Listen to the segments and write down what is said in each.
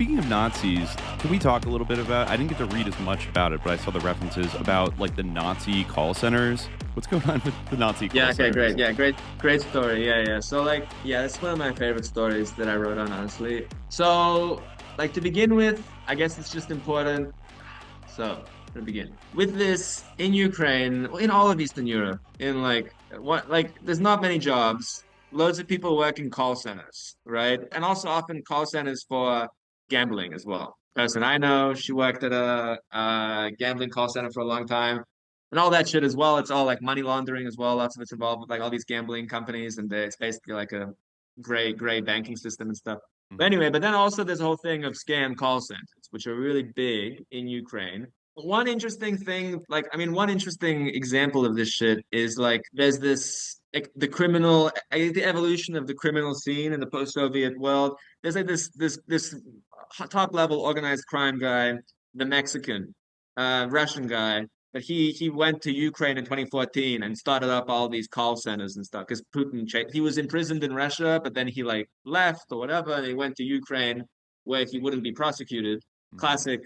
speaking of Nazis, can we talk a little bit about? I didn't get to read as much about it, but I saw the references about like the Nazi call centers. What's going on with the Nazi Yeah, call okay, centers? great. Yeah, great story. Yeah. So like, yeah, it's one of my favorite stories that I wrote on, honestly. So, like to begin with, I guess it's just important. So, to begin with this in Ukraine, in all of Eastern Europe, in like there's not many jobs. Loads of people work in call centers, right? And also often call centers for gambling as well. Person I know, she worked at a gambling call center for a long time and all that shit as well. It's all like money laundering as well. Lots of it's involved with like all these gambling companies, and it's basically like a gray banking system and stuff. But Mhm. anyway, but then also there's a whole thing of scam call centers, which are really big in Ukraine. One interesting thing, like I mean, one interesting example of this shit is like there's this like the criminal, the evolution of the criminal scene in the post-Soviet world. There's like this top level organized crime guy, the Mexican, Russian guy, but he went to Ukraine in 2014 and started up all these call centers and stuff because he was imprisoned in Russia, but then he like left or whatever, and he went to Ukraine where he wouldn't be prosecuted. Mhm. Classic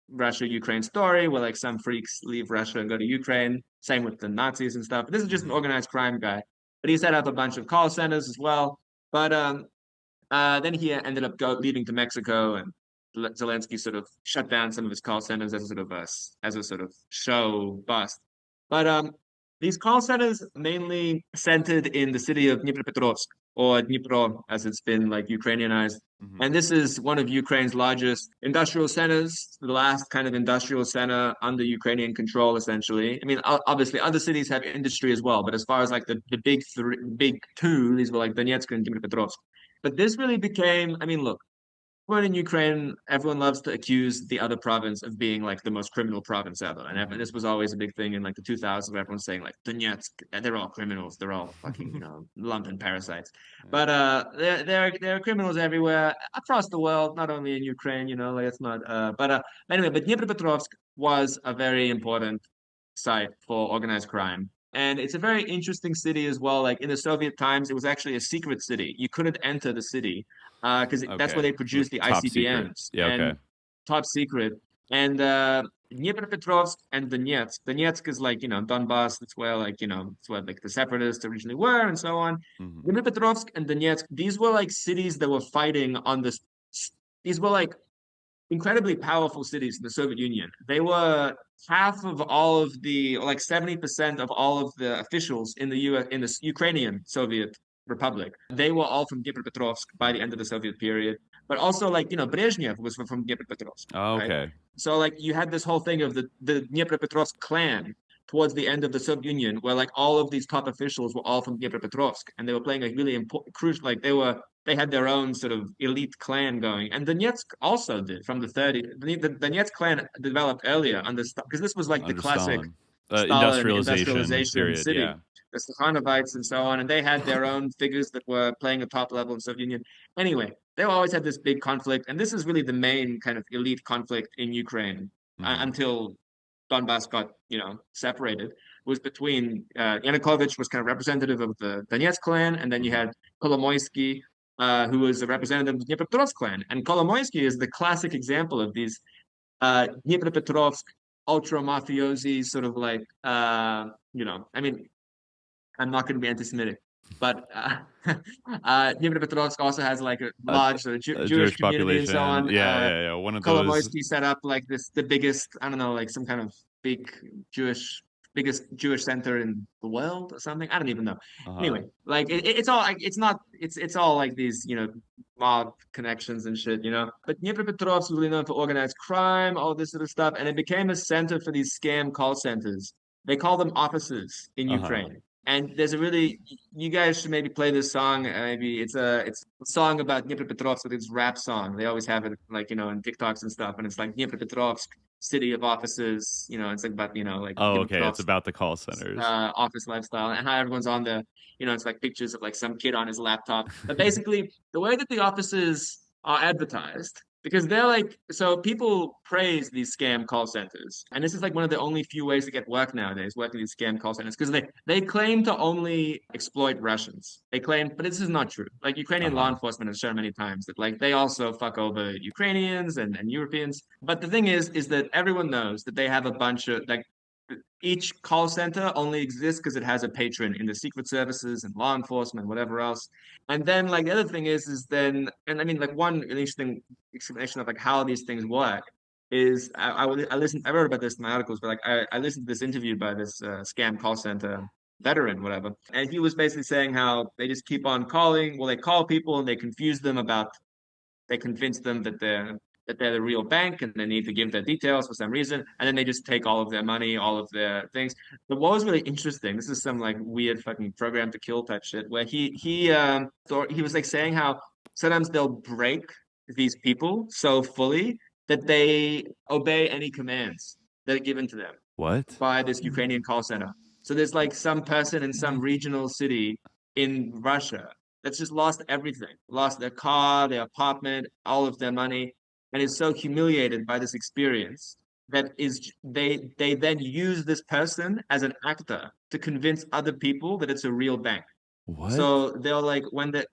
Russia-Ukraine story where like some freaks leave Russia and go to Ukraine. Same with the Nazis and stuff. But this is just an Mhm. organized crime guy. But he set up a bunch of call centers as well. But then he ended up leaving to Mexico, and Zelensky sort of shut down some of his call centers as a sort of show bust. But these call centers mainly centered in the city of Dnipropetrovsk, or Dnipro as it's been like Ukrainianized. Mhm. And this is one of Ukraine's largest industrial centers, the last kind of industrial center under Ukrainian control, essentially. I mean, obviously, other cities have industry as well, but as far as like the big two, these were like Donetsk and Dnipropetrovsk. But this really became, I mean, look, when in Ukraine, everyone loves to accuse the other province of being like the most criminal province ever. And Mhm. this was always a big thing in like the 2000s, where everyone's saying like Donetsk, they're all criminals, they're all fucking, lumpen parasites. Yeah. But there are criminals everywhere across the world, not only in Ukraine, like it's not but anyway, but Dnipropetrovsk was a very important site for organized crime. And it's a very interesting city as well. Like in the Soviet times, it was actually a secret city. You couldn't enter the city because that's where Okay. they So produced the top secret. ICBMs Yeah. and Okay. top secret. And Dnipropetrovsk and Donetsk. Donetsk is like, Donbass. That's where like, it's where like the separatists originally were and so on. Mhm. Dnipropetrovsk and Donetsk, these were like cities that were fighting on this. These were like incredibly powerful cities in the Soviet Union. They were half of all of the, like 70% of all of the officials in the US, in the Ukrainian Soviet Republic. They were all from Dnipropetrovsk by the end of the Soviet period. But also, like, Brezhnev was from Dnipropetrovsk, Oh, right? okay. So, like, you had this whole thing of the Dnipropetrovsk clan towards the end of the Soviet Union, where like all of these top officials were all from Dnipropetrovsk, and they were playing a really important, crucial, like they had their own sort of elite clan going. And Donetsk also did from the 30s. The Donetsk clan developed earlier on this because this was like the Under classic Stalin. Stalin Industrialization industrialization period. city, Yeah. the Stakhanovites and so on. And they had their own figures that were playing a top level in Soviet Union. Anyway, they always had this big conflict. And this is really the main kind of elite conflict in Ukraine Mhm. until Donbass got, separated, was between Yanukovych was kind of representative of the Donetsk clan, and then you Mhm. had Kolomoisky, who was a representative of the Dnipropetrovsk clan. And Kolomoisky is the classic example of these Dnipropetrovsk ultra mafiosi, sort of like, I mean, I'm not going to be anti-Semitic, but Dnipropetrovsk also has like a A, large sort of a Jewish Jewish community and so population. on. Yeah. Yeah. Yeah. One of those. Kolomoisky set up like the biggest, I don't know, like some kind of big biggest Jewish center in the world or something. I don't even know. Uh huh. Anyway, like it's all like it's not it's all like these mob connections and shit. But Dnipropetrovsk was really known for organized crime, all this sort of stuff, and it became a center for these scam call centers. They call them offices in Uh huh. Ukraine. And there's a really, you guys should maybe play this song. Maybe it's a song about Dnipropetrovsk, but it's a rap song. They always have it like, in TikToks and stuff. And it's like Dnipropetrovsk, city of offices, it's like about, like Oh, okay. It's Dnipropetrovsk about the call centers. office lifestyle and how everyone's on it's like pictures of like some kid on his laptop. But basically, the way that the offices are advertised, because they're like, so people praise these scam call centers, and this is like one of the only few ways to get work nowadays, working these scam call centers, because they claim to only exploit Russians. They claim, but this is not true. Like Ukrainian law Uh-huh. enforcement has shown many times that like they also fuck over Ukrainians and Europeans. But the thing is that everyone knows that they have a bunch of like each call center only exists because it has a patron in the secret services and law enforcement, whatever else. And then like the other thing is then, and I mean like one interesting explanation of like how these things work is I listened, I wrote about this in my articles, but like I listened to this interview by this scam call center veteran, whatever, and he was basically saying how they just keep on calling. Well, they call people and they confuse them about they convince them that they're the real bank and they need to give their details for some reason, and then they just take all of their money, all of their things. But what was really interesting, this is some like weird fucking program to kill type shit, where he was like saying how sometimes they'll break these people so fully that they obey any commands that are given to them What? by this Ukrainian call center. So there's like some person in some regional city in Russia that's just lost everything, lost their car, their apartment, all of their money, and is so humiliated by this experience that is they then use this person as an actor to convince other people that it's a real bank. What? So they'll like when they're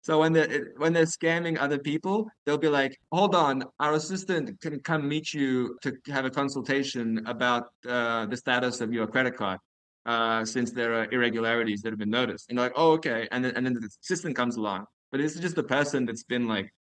scamming other people, they'll be like, "Hold on, our assistant can come meet you to have a consultation about the status of your credit card, since there are irregularities that have been noticed." And they're like, "Oh, okay." And then the assistant comes along, but this is just a person that's been like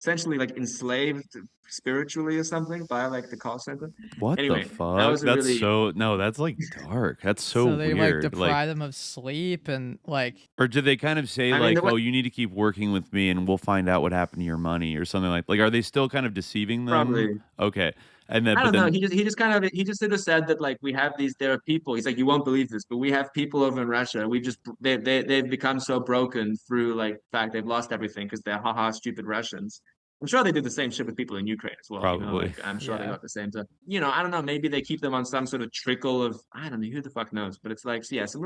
essentially like enslaved spiritually or something by like the call center. What the Anyway, that fuck? was a That's really so no, that's like dark. That's so So they like weird. Like, deprive them of sleep and like or did they kind of say I mean like, the way "Oh, you need to keep working with me, and we'll find out what happened to your money," or something like? Like, are they still kind of deceiving them? probably Okay, and then I but don't know. then He just kind of he just sort of said that like we have these there are people. He's like you won't believe this, but we have people over in Russia. We've just they've become so broken through like the fact they've lost everything because they're haha stupid Russians. I'm sure they do the same shit with people in Ukraine as well. You know, probably. like I'm sure they yeah. got the same stuff. You know, I don't know. Maybe they keep them on some sort of trickle of I don't know who the fuck knows. But it's like yeah, some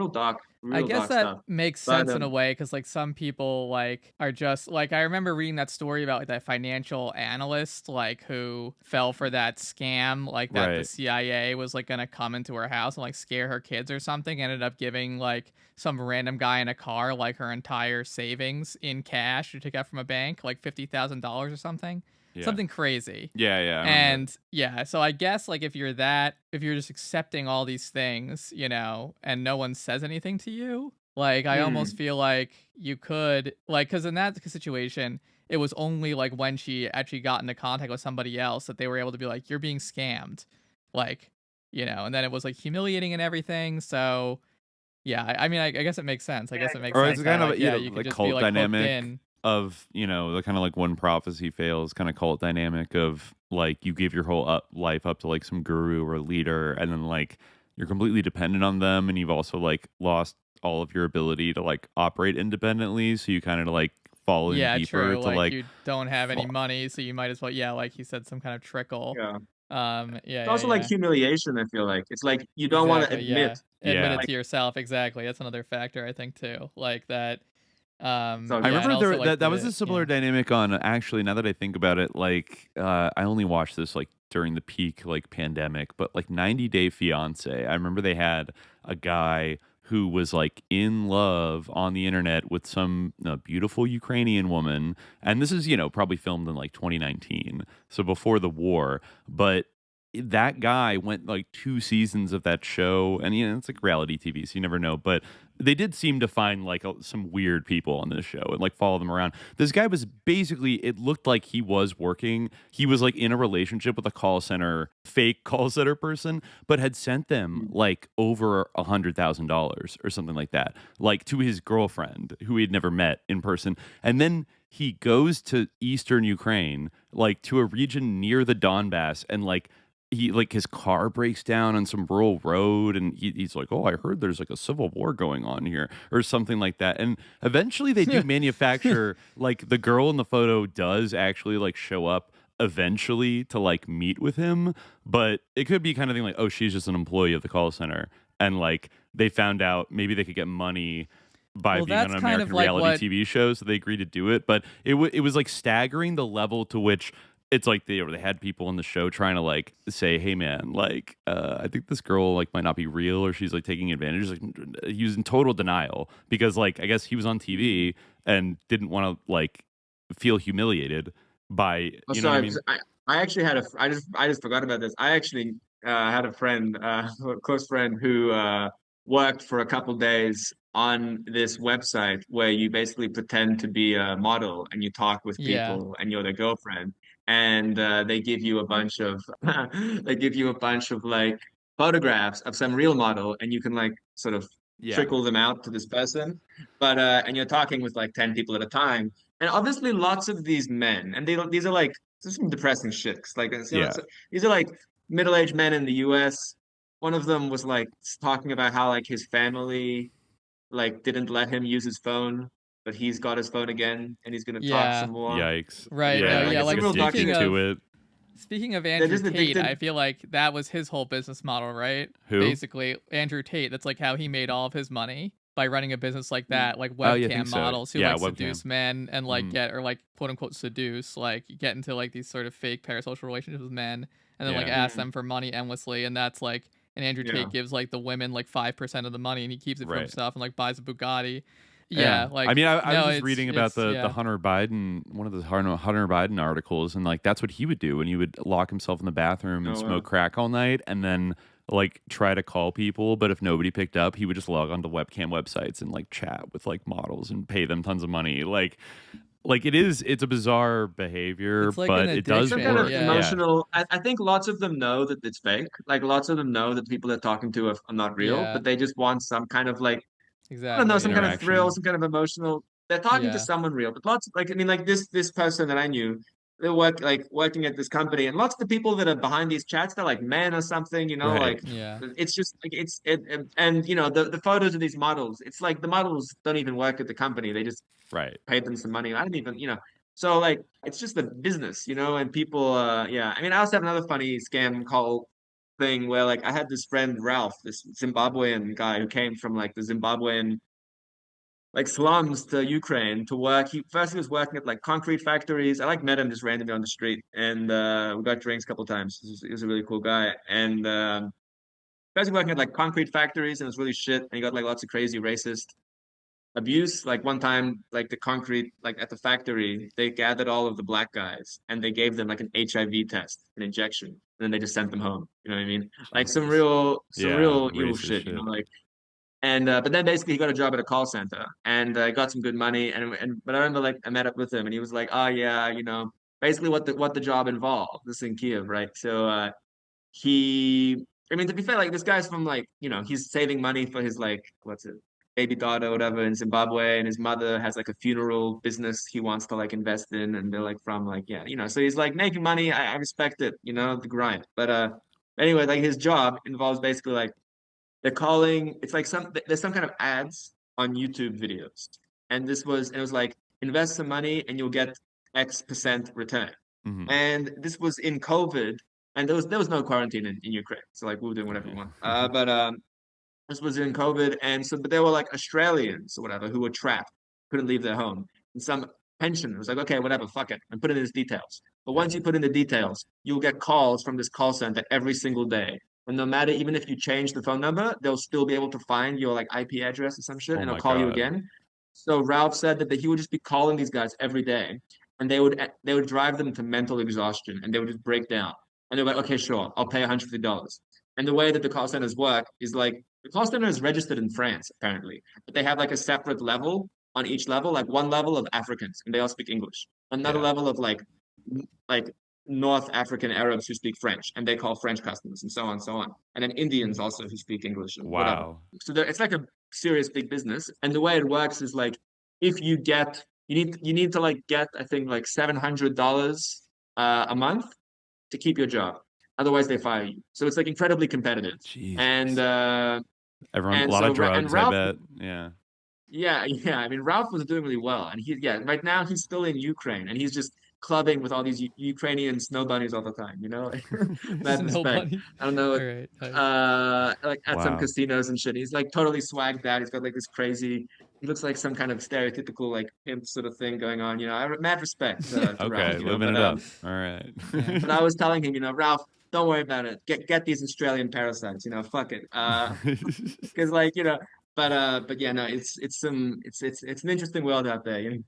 I real guess dark that stuff. makes But sense in a way because like some people like are just like I remember reading that story about like that financial analyst like who fell for that scam like that the Right. CIA was like gonna come into her house and like scare her kids or something, ended up giving like some random guy in a car like her entire savings in cash to take out from a bank like $50,000 or something, Yeah. something crazy. Yeah, yeah, I remember. And yeah, so I guess like if you're just accepting all these things, you know, and no one says anything to you, like I almost hmm, feel like you could like cuz in that situation, it was only like when she actually got into contact with somebody else that they were able to be like you're being scammed. Like, you know, and then it was like humiliating and everything. So, yeah, I mean I guess it makes sense. I guess it makes Or it's sense how kind of like yeah, you could like just be cult like hooked dynamic in. of the kind of like when prophecy fails, kind of cult dynamic of like you give your whole life up to like some guru or leader, and then like you're completely dependent on them, and you've also like lost all of your ability to like operate independently, so you kind of like fall in Yeah, deeper true. to Like like you don't have any fall. money, so you might as well yeah, like you said, some kind of trickle. yeah. Yeah, It's yeah, also like yeah. humiliation. I feel like it's like you don't want to Exactly, admit yeah. Admit it Yeah. like to yourself, exactly. That's another factor I think too. Like that so I yeah, and remember also like that was a the similar yeah. dynamic on actually now that I think about it, like I only watched this like during the peak like pandemic, but like 90 Day Fiance. I remember they had a guy who was like in love on the internet with some beautiful Ukrainian woman, and this is probably filmed in like 2019, so before the war, but that guy went like 2 seasons of that show, and it's like reality TV, so you never know, but they did seem to find like some weird people on this show and like follow them around. This guy was basically, it looked like he was working. He was like in a relationship with a call center, fake call center person, but had sent them mm, like over $100,000 or something like that, like to his girlfriend who he had never met in person. And then he goes to Eastern Ukraine, like to a region near the Donbass, and like he like his car breaks down on some rural road, and he's like, "Oh, I heard there's like a civil war going on here," or something like that. And eventually they do manufacture, like the girl in the photo does actually like show up eventually to like meet with him, but it could be kind of thing like, "Oh, she's just an employee of the call center," and like they found out maybe they could get money by Well, being on that's an kind of American like reality what TV show, so they agreed to do it. But it was like staggering the level to which it's like they had people on the show trying to like say, "Hey, man, like I think this girl like might not be real, or she's like taking advantage." Like he was in total denial because like I guess he was on TV and didn't want to like feel humiliated by Oh, you know what I sorry. mean? I actually had I just forgot about this. I actually had a friend, a close friend who worked for a couple days on this website where you basically pretend to be a model and you talk with yeah. people and you're their girlfriend, and they give you a bunch of they give you a bunch of like photographs of some real model, and you can like sort of Yeah, trickle them out to this person, but and you're talking with like 10 people at a time. And obviously, lots of these men, and these are like this is some depressing shit. 'Cause, like, yeah, these are like middle-aged men in the U.S. One of them was like talking about how like his family like didn't let him use his phone, but he's got his phone again, and he's gonna talk Yeah. some more. yikes, Right. No, yeah, Like yeah, it's like some like real dog speaking addicted shit. to of it. speaking of They're Andrew just Tate, I addicted. feel like that was his whole business model, right? Who? Basically, Andrew Tate, that's like how he made all of his money by running a business like Mm. that, like Oh yeah, I webcam think so. models who Yeah, like webcam. seduce men and like Hmm. get or like quote unquote seduce, like get into like these sort of fake parasocial relationships with men and then like Yeah, ask Mm. them for money endlessly. And that's like and Andrew Yeah. Tate gives like the women like 5% of the money and he keeps it for right. himself and like buys a Bugatti. Yeah, Yeah, I like mean, I was no, just reading about it's the yeah. Hunter Biden, one of the Hunter Biden articles, and like that's what he would do, and he would lock himself in the bathroom and Oh smoke wow. crack all night, and then like try to call people, but if nobody picked up, he would just log onto webcam websites and like chat with like models and pay them tons of money. Like it's a bizarre behavior, It's like an but it It's does some kind addiction, of work. yeah. Yeah, emotional. I think lots of them know that it's fake. Like lots of them know that the people they're talking to are not real, Yeah, but they just want some kind of like I don't know, exactly. some kind of thrill, interaction. some kind of emotional. They're talking to Yeah. someone real, but lots like I mean, like this person that I knew, they work like working at this company, and lots of the people that are behind these chats, they're like men or something, you know, Right, like Yeah. it's just like and you know the photos of these models, it's like the models don't even work at the company, they just right. paid them some money. I don't even, you know, so like it's just a business, you know, and people, yeah. I mean, I also have another funny scam call thing where like I had this friend Ralph, this Zimbabwean guy who came from like the Zimbabwean like slums to Ukraine to work. He was working at like concrete factories. I like met him just randomly on the street, and we got drinks a couple times. He was a really cool guy, and first working at like concrete factories, and it was really shit. And he got like lots of crazy racist abuse. Like one time, like the concrete, like at the factory, they gathered all of the black guys and they gave them like an HIV test, an injection, and then they just sent them home. You know what I mean? Like Jesus. some Yeah, real evil racist shit. You know, shit. like and but then basically he got a job at a call center and got some good money. And but I remember like I met up with him and he was like, oh yeah, you know, basically what the job involved. This is in Kiev, right? So he, I mean, to be fair, like this guy's from like, you know, he's saving money for his like what's it, baby daughter or whatever in Zimbabwe, and his mother has like a funeral business he wants to like invest in, and they're like from like yeah, you know, so he's like making money. I respect it, you know, the grind. But anyway, like his job involves basically like they're calling, it's like there's some kind of ads on YouTube videos. And it was like invest some money and you'll get X% return. Hmm. And this was in COVID and there was no quarantine in Ukraine. So like we were doing whatever we want. But this was in COVID, and so but there were like Australians or whatever who were trapped, couldn't leave their home. And some pensioner was like, okay, whatever, fuck it, and put in his details. But Yeah. once you put in the details, you'll get calls from this call center every single day. And no matter, even if you change the phone number, they'll still be able to find your like IP address or some shit, Oh and they'll my call you God. again. So Ralph said that he would just be calling these guys every day, and they would drive them to mental exhaustion, and they would just break down. And they're like, okay, sure, I'll pay $150. And the way that the call centers work is like the call center is registered in France, apparently, but they have like a separate level on each level, like one level of Africans, and they all speak English. Another Yeah. level of like North African Arabs who speak French, and they call French customers, and so on, so on. And then Indians also who speak English and whatever. Wow. So it's like a serious big business. And the way it works is like if you get you need to like get I think like $700 a month to keep your job. Otherwise, they fire you. So it's like incredibly competitive. And Jesus. Everyone, a lot of and drugs, I Ralph, bet. Yeah. yeah, yeah. I mean, Ralph was doing really well, and yeah, right now he's still in Ukraine, and he's just clubbing with all these Ukrainian snow bunnies all the time. You know, mad Snow respect. bunny. I don't know, All right, nice. like at some Wow. casinos and shit. He's like totally swagged out. He's got like this crazy. He looks like some kind of stereotypical like pimp sort of thing going on. You know, I mad respect to Ralph. Okay, living it up. All right. Yeah. But I was telling him, Ralph, don't worry about it. Get these Australian parasites. Fuck it. Because like but yeah, no, it's an interesting world out there.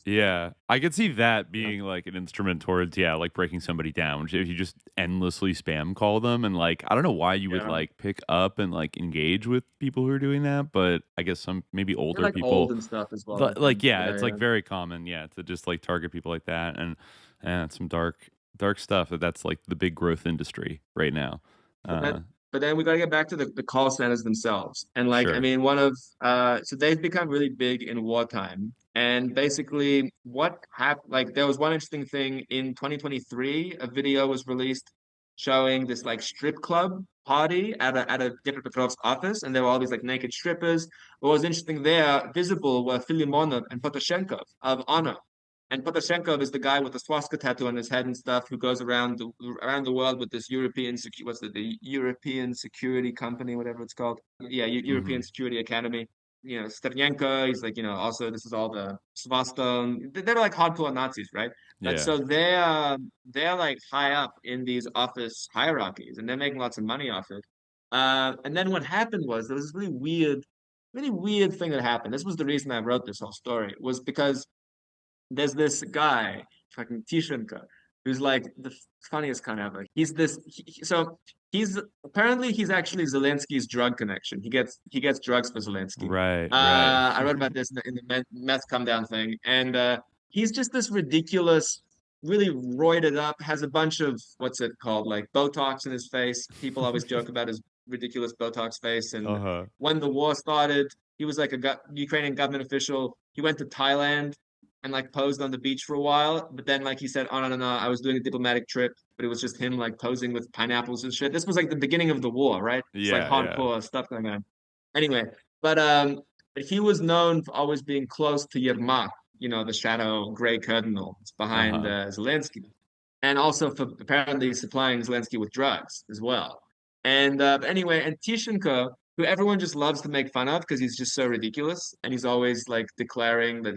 Yeah, I could see that Yeah. being like an instrument towards, yeah, like breaking somebody down. If you just endlessly spam call them and like, I don't know why you would Yeah. like pick up and like engage with people who are doing that, but I guess some maybe They're older like old people, and stuff as well, I like, think. yeah, Yeah, it's like yeah. very common, yeah, to just like target people like that. And it's some dark stuff. That's like the big growth industry right now. But Uh, then, but then we got to get back to the call centers themselves. And like, I sure. mean, so they've become really big in wartime. And basically, what happened, like, there was one interesting thing in 2023, a video was released showing this like strip club party at a Petrov's office, and there were all these like naked strippers. What was interesting there, visible were Filimonov and Potoshenkov of Honor. And Potoshenkov is the guy with the swastika tattoo on his head and stuff who goes around the world with this the European Security Company, whatever it's called. Yeah, European Hmm. Security Academy. Sternyenko, he's like, also this is all the swastika. They're like hardcore Nazis, right? But Yeah. so they're like high up in these office hierarchies and they're making lots of money off it. And then what happened was there was this really weird thing that happened. This was the reason I wrote this whole story, was because there's this guy, fucking Tishenko, who's like the funniest kind ever. So he's apparently he's actually Zelensky's drug connection. He gets drugs for Zelensky. Right, right. I wrote about this in the meth come down thing, and he's just this ridiculous, really roided up, has a bunch of what's it called, like Botox in his face. People always joke about his ridiculous Botox face, and Uh-huh. when the war started, he was like Ukrainian government official. He went to Thailand and like posed on the beach for a while. But then like he said, oh no, I was doing a diplomatic trip, but it was just him like posing with pineapples and shit. This was like the beginning of the war, right? It's like Yeah, yeah. hardcore stuff going on. Anyway, but he was known for always being close to Yermak, the shadow gray cardinal behind Uh-huh. Zelensky, and also for apparently supplying Zelensky with drugs as well. And anyway, and Tishenko, who everyone just loves to make fun of because he's just so ridiculous, and he's always like declaring that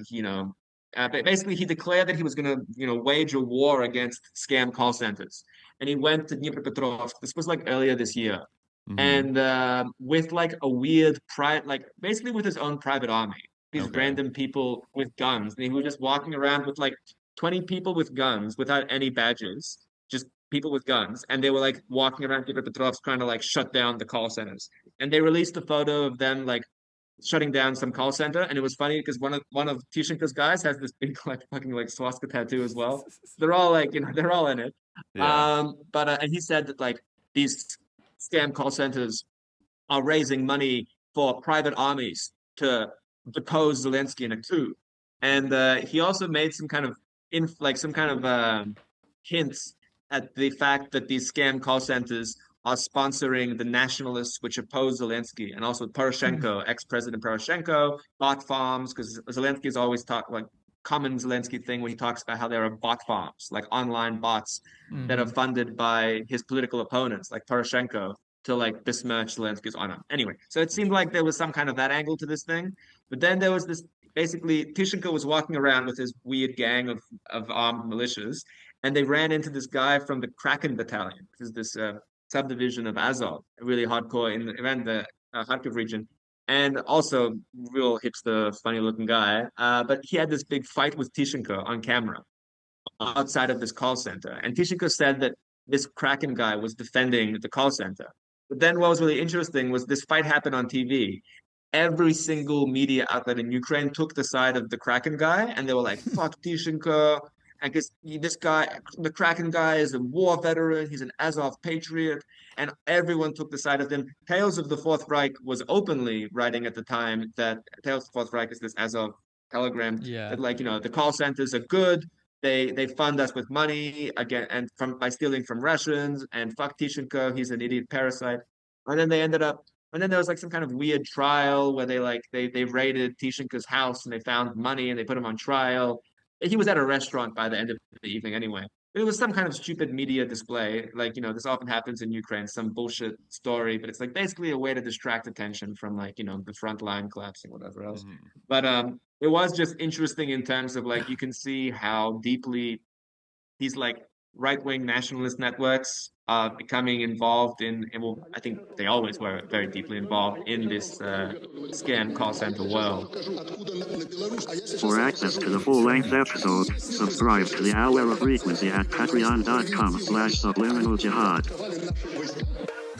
basically he declared that he was going to wage a war against scam call centers, and he went to Dnipropetrovsk. This was like earlier this year, Hmm. and with like a weird private, like basically with his own private army, these Okay. random people with guns, and he was just walking around with like 20 people with guns without any badges, just people with guns, and they were like walking around Petrovsk trying to like shut down the call centers. And they released a photo of them like shutting down some call center, and it was funny because one of Tishenko's guys has this big like fucking like swastika tattoo as well. They're all like they're all in it. Yeah. But and he said that like these scam call centers are raising money for private armies to depose Zelensky in a coup. And he also made some kind of hints at the fact that these scam call centers are sponsoring the nationalists which oppose Zelensky, and also Poroshenko, ex-president Poroshenko, bot farms, because Zelensky has always talked like common Zelensky thing where he talks about how there are bot farms, like online bots that are Hmm. funded by his political opponents, like Poroshenko, to like besmirch Zelensky's honor. Anyway, so it seemed like Interesting. there was some kind of that angle to this thing, but then there was this basically Tishenko was walking around with his weird gang of armed militias, and they ran into this guy from the Kraken Battalion, which is this subdivision of Azov, really hardcore around the Kharkiv region, and also real hipster, funny looking guy. But he had this big fight with Tishenko on camera outside of this call center. And Tishenko said that this Kraken guy was defending the call center. But then what was really interesting was this fight happened on TV. Every single media outlet in Ukraine took the side of the Kraken guy, and they were like, fuck Tishenko. And because this guy, the Kraken guy, is a war veteran, he's an Azov patriot, and everyone took the side of him. Tales of the Fourth Reich was openly writing at the time that Tales of the Fourth Reich is this Azov telegram Yeah. that, like, the call centers are good, they fund us with money again and from by stealing from Russians, and fuck Tishenko, he's an idiot parasite. And then they ended up and then there was like some kind of weird trial where they raided Tishenko's house and they found money and they put him on trial. He was at a restaurant by the end of the evening anyway. it was some kind of stupid media display. Like, you know, this often happens in Ukraine, some bullshit story, but it's like basically a way to distract attention from like, you know, the front line collapsing, whatever else. Mhm. But it was just interesting in terms of like you can see how deeply these like right-wing nationalist networks are becoming involved in well, I think they always were very deeply involved in this scam call center world. For access to the full-length episode, subscribe to the Hour of Frequency at patreon.com/subliminaljihad.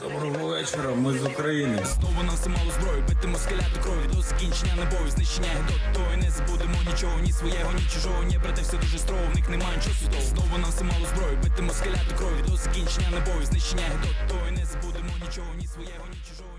Доброго вечора, ми з України. Знову нам все мало зброї, бити москаля до крові, до закінчення набою, знищення гедоту, і не забудемо нічого, ні своєго, ні чужого, ні, брате, все дуже строго, в них немає нічого святого. Знову нам все мало зброї, бити москаля до крові, до закінчення набою, знищення гедоту, і не забудемо нічого, ні своєго, ні чужого.